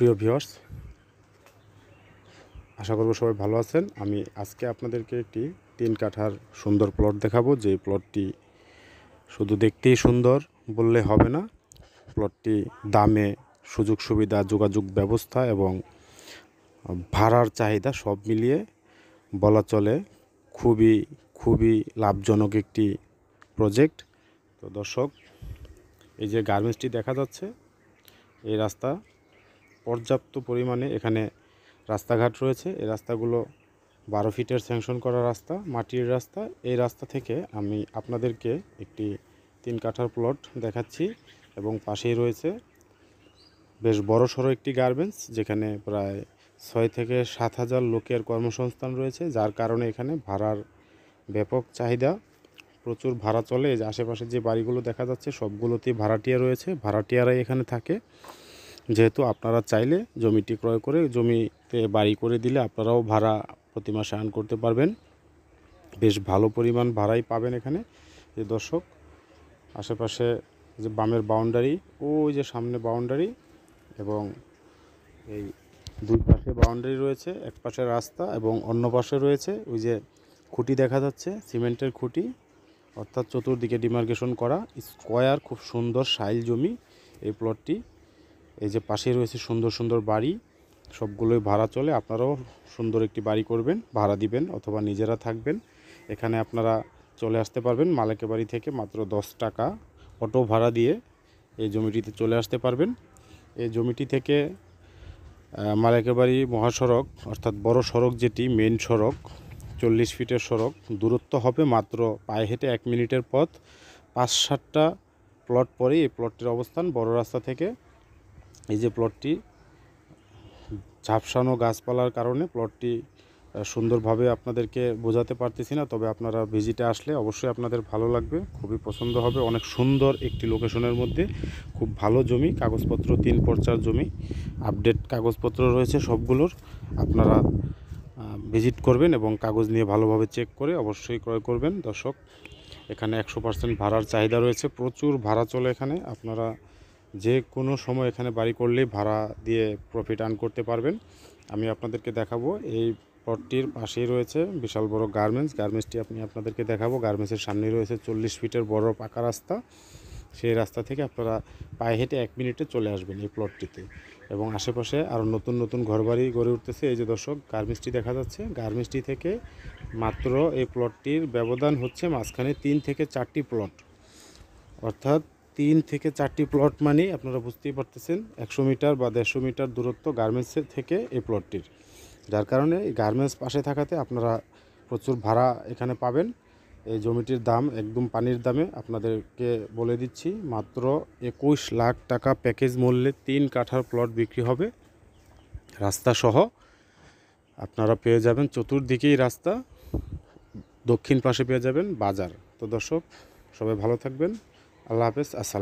প্রিয় ভিউয়ার্স, আশা করব সবাই ভালো আছেন। আমি আজকে আপনাদেরকে একটি 3 কাঠার সুন্দর প্লট দেখাবো। যে প্লটটি শুধু দেখতেই সুন্দর বললে হবে না, প্লটটি দামে, সুযোগ সুবিধা, যোগাযোগ ব্যবস্থা এবং ভাড়ার চাহিদা সব মিলিয়ে বলা চলে খুবই লাভজনক একটি প্রজেক্ট। তো দর্শক, এই যে গার্মেন্টসটি দেখা যাচ্ছে, এই রাস্তা পর্যাপ্ত পরিমাণে এখানে রাস্তাঘাট রয়েছে। এই রাস্তাগুলো 12 ফিটের স্যাংশন করা রাস্তা, মাটির রাস্তা। এই রাস্তা থেকে আমি আপনাদেরকে একটি 3 কাঠার প্লট দেখাচ্ছি এবং পাশেই রয়েছে বেশ বড়সড় একটি গার্মেন্টস, যেখানে প্রায় 6 থেকে 7 হাজার লোকের কর্মসংস্থান রয়েছে, যার কারণে এখানে ভাড়ার ব্যাপক চাহিদা, প্রচুর ভাড়া চলে। এই যে আশেপাশে যে বাড়িগুলো দেখা যাচ্ছে সবগুলোতেই ভাড়াটিয়া রয়েছে, ভাড়াটিয়ারাই এখানে থাকে। যেহেতু আপনারা চাইলে জমিটি ক্রয় করে জমিতে বাড়ি করে দিলে আপনারাও ভাড়া প্রতি মাসে আর্ন করতে পারবেন। বেশ ভালো পরিমাণ ভাড়াই পাবেন এখানে। যে দর্শক, আশেপাশে যে বামের বাউন্ডারি, ওই যে সামনে বাউন্ডারি এবং এই দুই পাশে বাউন্ডারি রয়েছে, এক পাশে রাস্তা এবং অন্য পাশে রয়েছে ওই যে খুঁটি দেখা যাচ্ছে, সিমেন্টের খুঁটি, অর্থাৎ চতুর্দিকে ডিমার্কেশন করা স্কোয়ার, খুব সুন্দর সাইল জমি এই প্লটটি। এই যে পাশে রয়েছে সুন্দর সুন্দর বাড়ি, সবগুলোই ভাড়া চলে। আপনারাও সুন্দর একটি বাড়ি করবেন, ভাড়া দিবেন অথবা নিজেরা থাকবেন। এখানে আপনারা চলে আসতে পারবেন মালিকের বাড়ি থেকে মাত্র 10 টাকা অটো ভাড়া দিয়ে এই জমিটিতে চলে আসতে পারবেন। এই জমিটি থেকে মালিকের বাড়ি মহাসড়ক, অর্থাৎ বড় সড়ক, যেটি মেইন সড়ক, 40 ফিটের সড়ক, দূরত্ব হবে মাত্র পায়ে হেঁটে 1 মিনিটের পথ। 5-7টা প্লট পরেই এই প্লটটির অবস্থান বড় রাস্তা থেকে। এই যে প্লটটি, ঝাপসানো গাছপালার কারণে প্লটটি সুন্দরভাবে আপনাদেরকে বোঝাতে পারতেছি না, তবে আপনারা ভিজিটে আসলে অবশ্যই আপনাদের ভালো লাগবে, খুবই পছন্দ হবে। অনেক সুন্দর একটি লোকেশনের মধ্যে, খুব ভালো জমি, কাগজপত্র 3 পর্চার জমি, আপডেট কাগজপত্র রয়েছে সবগুলোর। আপনারা ভিজিট করবেন এবং কাগজ নিয়ে ভালোভাবে চেক করে অবশ্যই ক্রয় করবেন। দর্শক, এখানে 100% ভাড়ার চাহিদা রয়েছে, প্রচুর ভাড়া চলে এখানে। আপনারা যে কোনো সময় এখানে বাড়ি করলেই ভাড়া দিয়ে প্রফিট আর্ন করতে পারবেন। আমি আপনাদেরকে দেখাবো, এই প্লটটির পাশেই রয়েছে বিশাল বড় গার্মেন্টসটি আপনাদেরকে দেখাবো। গার্মেন্টসের সামনেই রয়েছে 40 ফিটের বড় পাকা রাস্তা। সেই রাস্তা থেকে আপনারা পায়ে হেঁটে 1 মিনিটে চলে আসবেন এই প্লটটিতে। এবং আশেপাশে আরও নতুন নতুন ঘরবাড়ি গড়ে উঠতেছে। এই যে দর্শক, গার্মেন্টসটি দেখা যাচ্ছে, গার্মেন্টসটি থেকে মাত্র এই প্লটটির ব্যবধান হচ্ছে মাঝখানে 3 থেকে 4টি প্লট, অর্থাৎ 3 থেকে 4টি প্লট মানে আপনারা বুঝতেই পারতেছেন 100 মিটার বা 150 মিটার দূরত্ব গার্মেন্টসের থেকে এই প্লটটির, যার কারণে এই গার্মেন্টস পাশে থাকাতে আপনারা প্রচুর ভাড়া এখানে পাবেন। এই জমিটির দাম একদম পানির দামে আপনাদেরকে বলে দিচ্ছি, মাত্র 21 লাখ টাকা প্যাকেজ মূল্যে 3 কাঠার প্লট বিক্রি হবে রাস্তা সহ। আপনারা পেয়ে যাবেন চতুর্দিকেই রাস্তা, দক্ষিণ পাশে পেয়ে যাবেন বাজার। তো দর্শক, সবাই ভালো থাকবেন। আল্লাহ হাফেজ, আসসালাম।